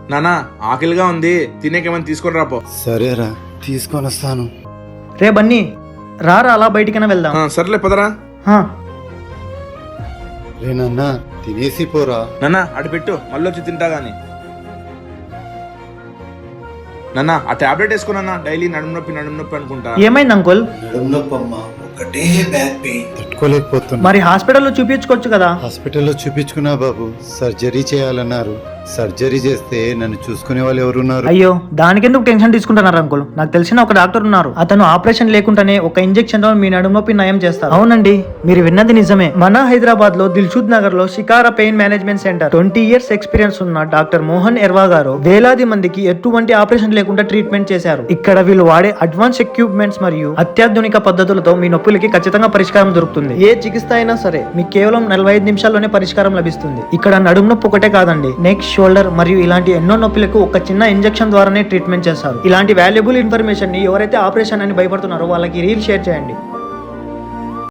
నానా ఆకలిగా ఉంది, తినేకేమైనా తీసుకొని రాపో. సరేరా, తీసుకొని వస్తాను. రే బన్నీ, రారా అలా బయటికైనా వెళ్దాం. సర్లే పదరా. రే నాన్న, తినేసి పోరా. నానా అటు పెట్టు, మళ్ళీ వచ్చి తింటా గాని. నాన్న ఆ టాబ్లెట్ వేసుకున్నా, డైలీ నడుము నొప్పి అనుకుంటా. ఏమైంది అంకుల్? నడుము నొప్పి అమ్మా, ఒకటే బ్యాక్ పెయిన్, తట్టుకోలేకపోతున్నా. మరి హాస్పిటల్లో చూపించుకోవచ్చు కదా. హాస్పిటల్లో చూపించుకున్నా బాబు, సర్జరీ చేయాలన్నారు. సర్జరీ చేస్తే నన్ను చూసుకునే వాళ్ళు ఎవరున్నారు? అయ్యో, దానికెందుకు టెన్షన్ తీసుకుంటున్నారు అంకుల్? నాకు తెలిసిన ఒక డాక్టర్ ఉన్నారు. అతను ఆపరేషన్ లేకుండానే ఒక ఇంజెక్షన్ తో మీ నడుము నొప్పి నయం చేస్తారు. అవునండి, మీరు విన్నది నిజమే. మన హైదరాబాద్ లో దిల్షుద్ నగర్ లో shikara pain management centre 20 years experience ఉన్న డాక్టర్ మోహన్ ఎర్వా గారు వేలాది మందికి ఎటువంటి ఆపరేషన్ లేకుండా ట్రీట్మెంట్ చేశారు. ఇక్కడ వీళ్ళు వాడే అడ్వాన్స్ ఎక్విప్మెంట్స్ మరియు అత్యాధునిక పద్ధతులతో మీ నొప్పులకి ఖచ్చితంగా పరిష్కారం దొరుకుతుంది. ఏ చికిత్స అయినా సరే మీకు కేవలం 45 నిమిషాల్లోనే పరిష్కారం లభిస్తుంది. ఇక్కడ నడుము నొప్పి ఒకటే కాదండి, నెక్, షోల్డర్ మరియు ఇలాంటి ఎన్నో నొప్పులకు ఒక చిన్న ఇంజెక్షన్ ద్వారానే ట్రీట్మెంట్ చేస్తారు. ఇలాంటి వాల్యుబుల్ ఇన్ఫర్మేషన్ ని ఎవరైతే ఆపరేషన్ అని భయపడుతున్నారో వాళ్ళకి రీల్ షేర్ చేయండి.